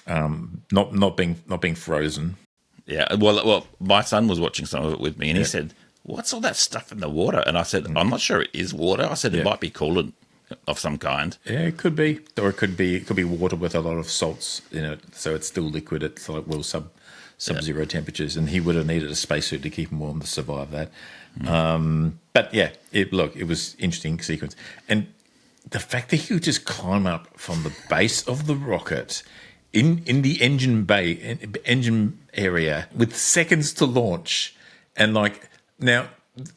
not being frozen. Yeah, well, my son was watching some of it with me, and he said, "What's all that stuff in the water?" And I said, "I'm not sure it is water." I said, "It might be coolant of some kind." Yeah, it could be, or it could be water with a lot of salts in it, so it's still liquid at like sub-zero temperatures, and he would have needed a spacesuit to keep him warm to survive that. But yeah, it was interesting sequence, and the fact that he would just climb up from the base of the rocket in the engine area with seconds to launch, and like now.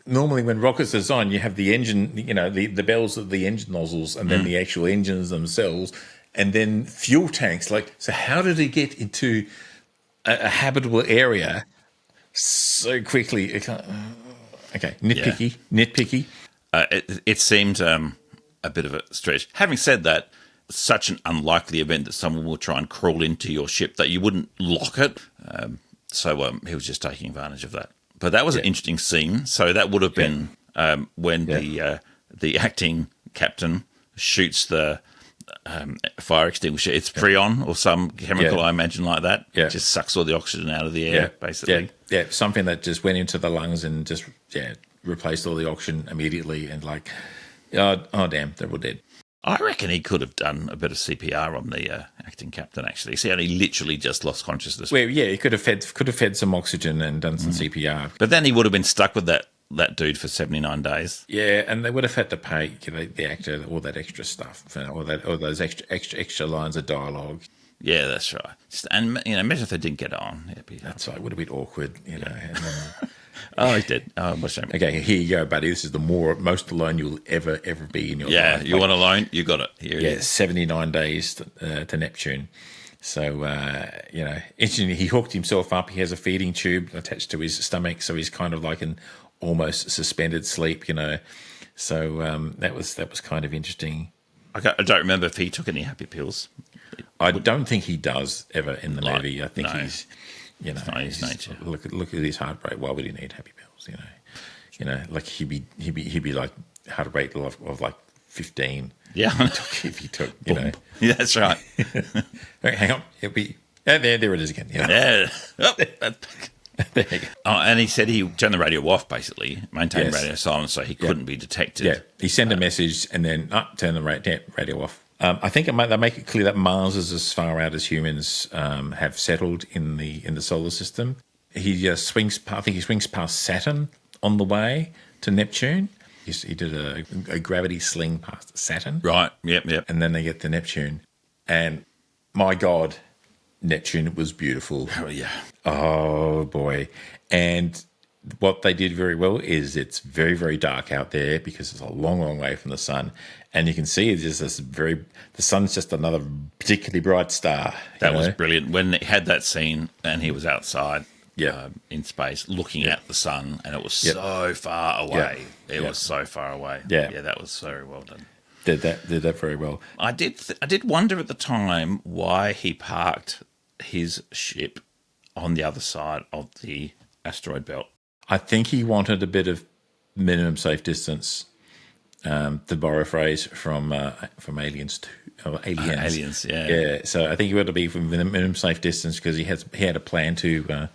Normally, when rockets are designed, you have the engine, the bells of the engine nozzles, and then the actual engines themselves, and then fuel tanks. So how did he get into a habitable area so quickly? Okay, nitpicky. It seemed a bit of a stretch. Having said that, such an unlikely event that someone will try and crawl into your ship that you wouldn't lock it. So he was just taking advantage of that. But that was an interesting scene. So that would have been when the acting captain shoots the fire extinguisher. It's Freon or some chemical, I imagine, like that. Yeah. It just sucks all the oxygen out of the air, basically. Yeah, something that just went into the lungs and just replaced all the oxygen immediately. And oh damn, they're all dead. I reckon he could have done a bit of CPR on the acting captain, actually. See, he literally just lost consciousness. Well, yeah, he could have fed some oxygen and done some CPR. But then he would have been stuck with that dude for 79 days. Yeah, and they would have had to pay the actor all that extra stuff, all those extra lines of dialogue. Yeah, that's right. And imagine if they didn't get on. That's right. It would have been awkward, And then, oh, he did. Oh, what a shame. Okay, here you go, buddy. This is the most alone you'll ever be in your life. Yeah, you want alone? You got it. Here it is. 79 days to Neptune. So, interestingly, he hooked himself up. He has a feeding tube attached to his stomach, so he's kind of like an almost suspended sleep, So that was kind of interesting. I don't remember if he took any happy pills. I don't think he does ever in the movie. I think he's... it's not his nature. Look at his heart rate. Why would he need happy pills? Like he'd be like heart rate of like 15. Yeah, if he took, Yeah, that's right. Hang on, it'll be there it is again. Yeah. Oh, there you go. And he said he turned the radio off, basically, maintained radio silence so he couldn't be detected. Yeah, he sent a message and then turn the radio off. I think they make it clear that Mars is as far out as humans have settled in the solar system. He swings past Saturn on the way to Neptune. He did a gravity sling past Saturn. Right, yep. And then they get to Neptune. And my God, Neptune was beautiful. Oh, yeah. Oh, boy. And what they did very well is it's very, very dark out there because it's a long, long way from the sun. And you can see it's just the sun's just another particularly bright star. That was brilliant. When he had that scene and he was outside in space looking at the sun and it was so far away. It was so far away. Yeah, that was very well done. Did that very well. I did wonder at the time why he parked his ship on the other side of the asteroid belt. I think he wanted a bit of minimum safe distance, to borrow a phrase from Aliens 2. Aliens, yeah. Yeah, so I think he wanted to be from minimum safe distance because he had a plan to,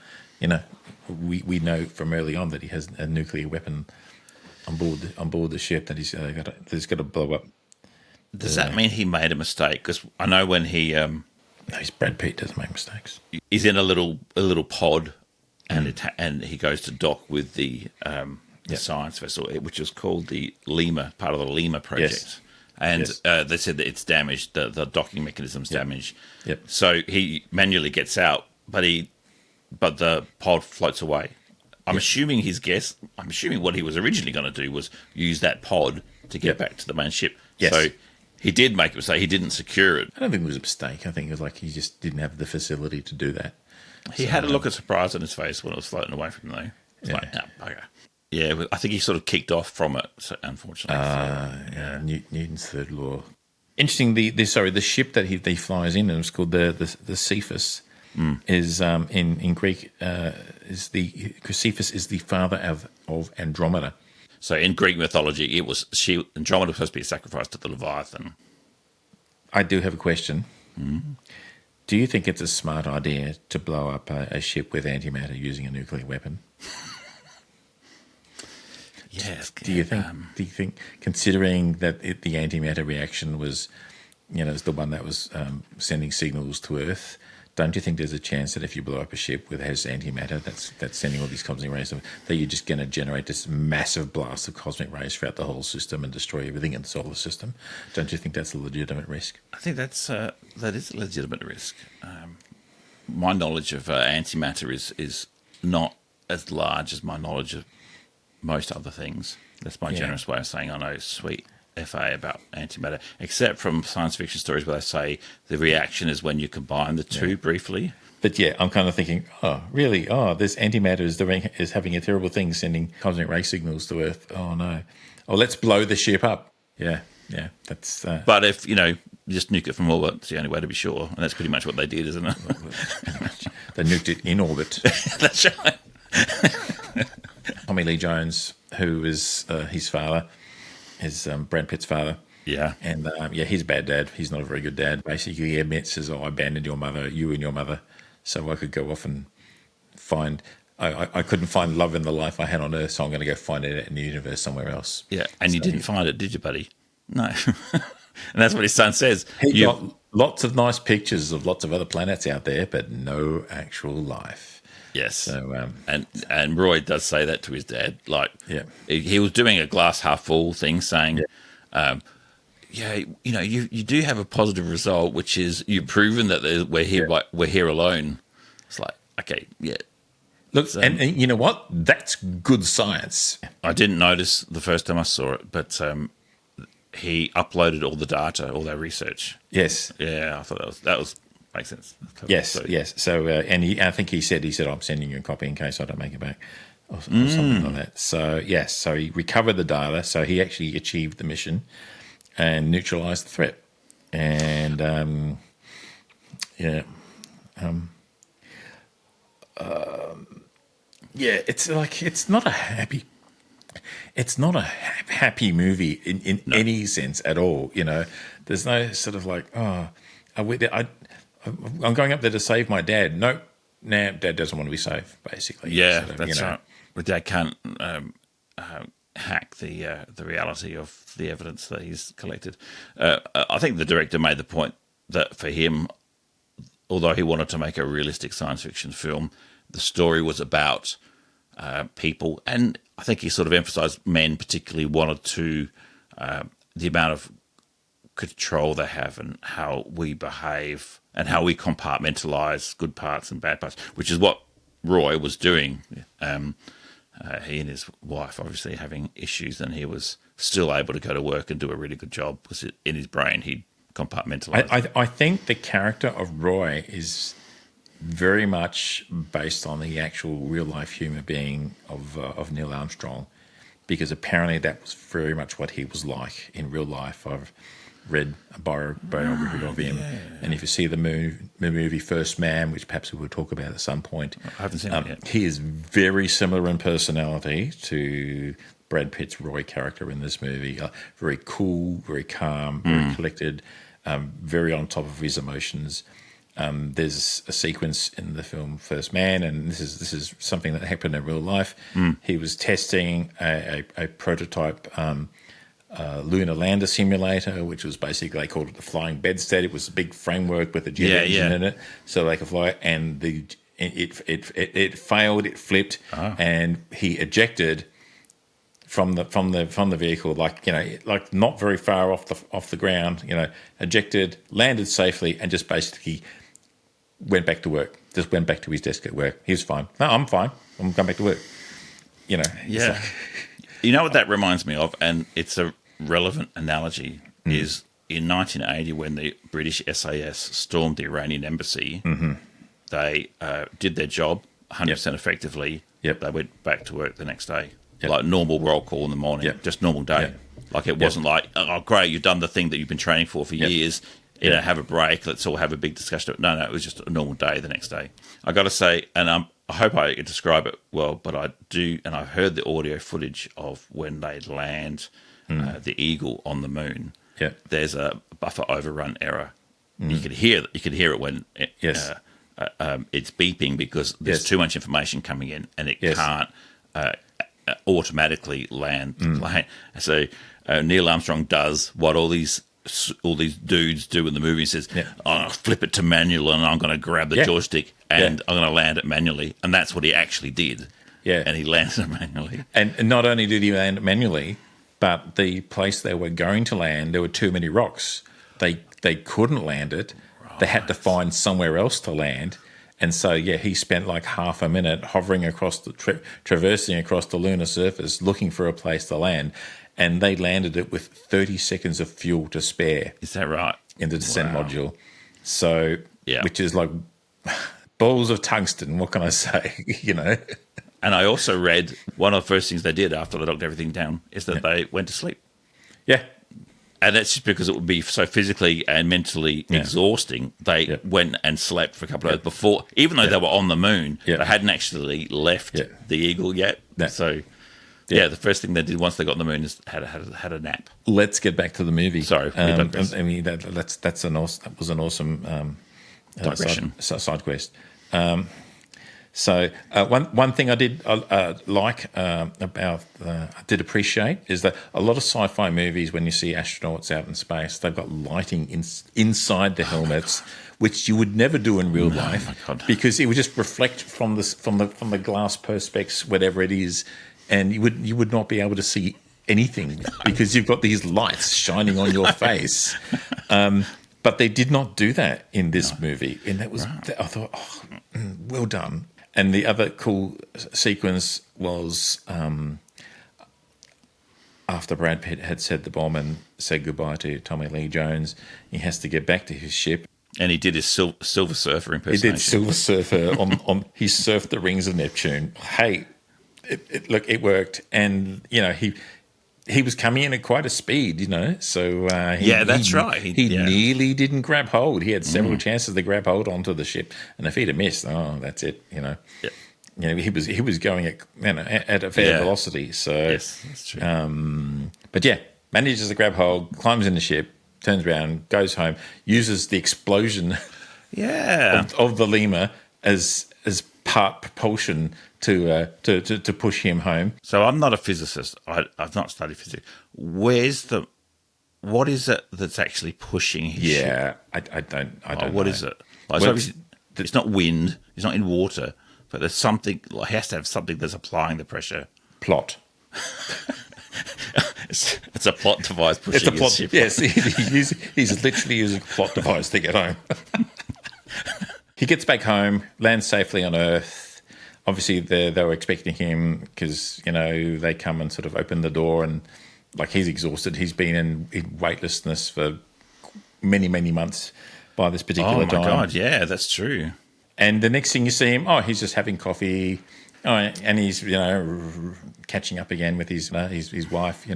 we know from early on that he has a nuclear weapon on board the ship that he's got to blow up. Does that mean he made a mistake? Because I know when he... no, Brad Pitt doesn't make mistakes. He's in a little pod and he goes to dock with the science vessel, which is called the Lima, part of the Lima project. Yes. And they said that it's damaged, the docking mechanism's damaged. Yep. So he manually gets out, but the pod floats away. I'm assuming what he was originally going to do was use that pod to get back to the main ship. Yes. So he did make a mistake. He didn't secure it. I don't think it was a mistake. I think it was like he just didn't have the facility to do that. He had a look of surprise on his face when it was floating away from him, though. It's like, no, bugger. Yeah, I think he sort of kicked off from it, unfortunately. Newton's third law. Interesting. The ship that he flies in, and it's called the Cephas, is in Greek Cephas is the father of Andromeda. So in Greek mythology, Andromeda was supposed to be sacrificed to the Leviathan. I do have a question. Do you think it's a smart idea to blow up a ship with antimatter using a nuclear weapon? Yes. Do you think, considering that the antimatter reaction was, is the one that was sending signals to Earth, don't you think there's a chance that if you blow up a ship that has antimatter that's sending all these cosmic rays, that you're just going to generate this massive blast of cosmic rays throughout the whole system and destroy everything in the solar system? Don't you think that's a legitimate risk? I think that is a legitimate risk. My knowledge of antimatter is not as large as my knowledge of most other things. That's my generous way of saying I know sweet FA about antimatter, except from science fiction stories where they say the reaction is when you combine the two briefly. But yeah, I'm kind of thinking, oh, really? Oh, this antimatter is having a terrible thing, sending cosmic ray signals to Earth. Oh, no. Oh, let's blow the ship up. Yeah, that's... But if, you just nuke it from orbit, it's the only way to be sure. And that's pretty much what they did, isn't it? They nuked it in orbit. That's right. Tommy Lee Jones, who is his father, is Brad Pitt's father. Yeah. And, he's a bad dad. He's not a very good dad. Basically, he admits, says, I abandoned you and your mother, so I could go off and find... I couldn't find love in the life I had on Earth, so I'm going to go find it in the universe somewhere else. Yeah, and you didn't find it, did you, buddy? No. And that's what his son says. He got lots of nice pictures of lots of other planets out there, but no actual life. Yes. So, and Roy does say that to his dad. Like, he was doing a glass half full thing, saying, you do have a positive result, which is you've proven that we're here alone. It's like, okay, yeah. Look, and you know what? That's good science. I didn't notice the first time I saw it, but he uploaded all the data, all their research. Yes. Yeah, I thought that was makes sense. Yes. So, I think he said, I'm sending you a copy in case I don't make it back, or something like that. So, yes. So he recovered the data. So he actually achieved the mission and neutralized the threat. And it's not a happy movie in any sense at all. There's no sort of like, I'm going up there to save my dad. Nope, Dad doesn't want to be saved. Basically, yeah, that's right. But Dad can't hack the reality of the evidence that he's collected. I think the director made the point that for him, although he wanted to make a realistic science fiction film, the story was about people, and I think he sort of emphasised men particularly wanted to the amount of control they have and how we behave and how we compartmentalise good parts and bad parts, which is what Roy was doing. He and his wife obviously having issues, and he was still able to go to work and do a really good job because in his brain he'd compartmentalised. I think the character of Roy is very much based on the actual real-life human being of Neil Armstrong, because apparently that was very much what he was like in real life. I've read a biography of him, and if you see the movie First Man, which perhaps we will talk about at some point, I haven't seen it yet. He is very similar in personality to Brad Pitt's Roy character in this movie. Very cool, very calm, very collected, very on top of his emotions. There's a sequence in the film First Man, and this is something that happened in real life. He was testing a prototype lunar lander simulator, which was basically, they called it the flying bedstead. It was a big framework with a jet engine in it, so they could fly. And it failed. It flipped, and he ejected from the vehicle, like not very far off the ground. Ejected, landed safely, and just basically went back to work. Just went back to his desk at work. He was fine. No, I'm fine. I'm going back to work. Yeah. You know what that reminds me of, and it's a relevant analogy, is in 1980 when the British SAS stormed the Iranian embassy, they did their job 100% effectively. They went back to work the next day. Like normal roll call in the morning, just normal day. Like it wasn't like, oh, great, you've done the thing that you've been training for years. You know, have a break. Let's all have a big discussion. No, it was just a normal day the next day. I got to say, and I hope I can describe it well, but I do, and I heard the audio footage of when they land the Eagle on the moon. Yeah, there's a buffer overrun error. You could hear it when it's beeping because there's too much information coming in, and it can't automatically land the plane. So Neil Armstrong does what all these dudes do in the movie. He says, I'll flip it to manual and I'm going to grab the joystick and I'm going to land it manually. And that's what he actually did. Yeah. And he landed it manually. And not only did he land it manually, but the place they were going to land, there were too many rocks. They couldn't land it. Right. They had to find somewhere else to land. And so, he spent like half a minute hovering across traversing across the lunar surface, looking for a place to land. And they landed it with 30 seconds of fuel to spare. Is that right? In the descent module. So, which is like balls of tungsten. What can I say? And I also read one of the first things they did after they locked everything down is that they went to sleep. Yeah. And that's just because it would be so physically and mentally exhausting. They went and slept for a couple of hours before, even though they were on the moon, they hadn't actually left the Eagle yet. So... Yeah, the first thing they did once they got on the moon is had a nap. Let's get back to the movie. Sorry, I mean that was an awesome digression. Side quest. So one thing I did like about I did appreciate is that a lot of sci-fi movies, when you see astronauts out in space, they've got lighting inside the helmets. Which you would never do in real life, because it would just reflect from the glass perspex, whatever it is. And you would not be able to see anything because you've got these lights shining on your face. But they did not do that in this movie. And that was, I thought, well done. And the other cool sequence was after Brad Pitt had said the bomb and said goodbye to Tommy Lee Jones, he has to get back to his ship. And he did his Silver Surfer impersonation. He did Silver Surfer he surfed the rings of Neptune. Hey, it worked, and he was coming in at quite a speed, So that's right. He nearly didn't grab hold. He had several chances to grab hold onto the ship, and if he'd have missed, that's it. He was going at a fair velocity. So yes, that's true. But manages to grab hold, climbs in the ship, turns around, goes home, uses the explosion of the lemur as part propulsion to push him home. So I'm not a physicist. I've not studied physics. What is it that's actually pushing his ship? I don't know. What is it? It's not wind. It's not in water. But there's something. It has to have something that's applying the pressure. Plot. It's a plot device pushing his ship. Yes, he's literally using a plot device to get home. He gets back home, lands safely on Earth. Obviously, they were expecting him because, they come and sort of open the door and, he's exhausted. He's been in weightlessness for many, many months by this particular time. Oh, my God, yeah, that's true. And the next thing you see him, he's just having coffee. And he's, catching up again with his wife,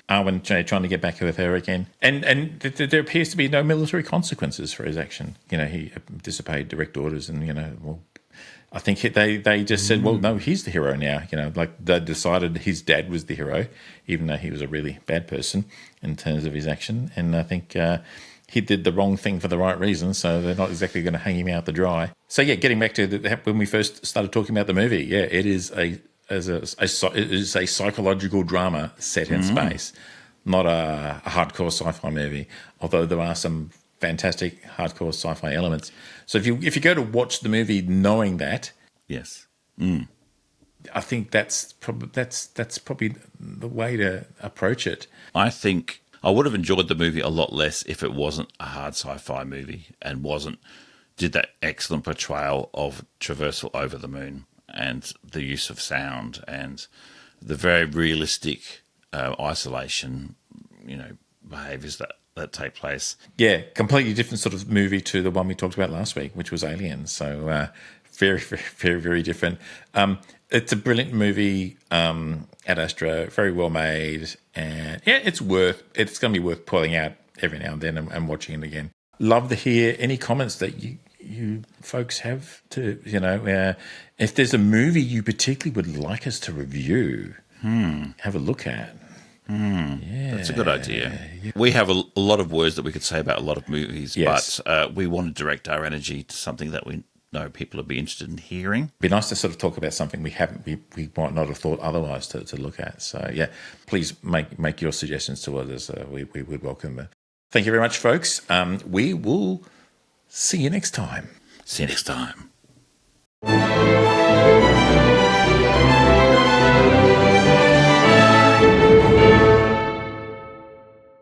Arwen, trying to get back with her again. And there appears to be no military consequences for his action. He disobeyed direct orders and, I think they just said, well, no, he's the hero now. They decided his dad was the hero, even though he was a really bad person in terms of his action. And I think he did the wrong thing for the right reason, so they're not exactly going to hang him out to dry. So, getting back to when we first started talking about the movie, it is a psychological drama set in space, not a hardcore sci-fi movie, although there are some fantastic hardcore sci-fi elements. So if you go to watch the movie knowing that, yes, I think that's probably the way to approach it. I think I would have enjoyed the movie a lot less if it wasn't a hard sci-fi movie and did that excellent portrayal of traversal over the moon and the use of sound and the very realistic isolation, behaviours that take place. Yeah, completely different sort of movie to the one we talked about last week, which was Aliens. So Very, very, very, very different. It's a brilliant movie. Ad Astra, very well made, and yeah, it's going to be worth pulling out every now and then and watching it again. Love to hear any comments that you folks have to, if there's a movie you particularly would like us to review, have a look at. Yeah, that's a good idea. We have a lot of words that we could say about a lot of movies, yes. but we want to direct our energy to something that we know people would be interested in hearing. It'd be nice to sort of talk about something we might not have thought otherwise to look at. So yeah, please make your suggestions to others. We would welcome them. Thank you very much, folks. We will see you next time. See you next time.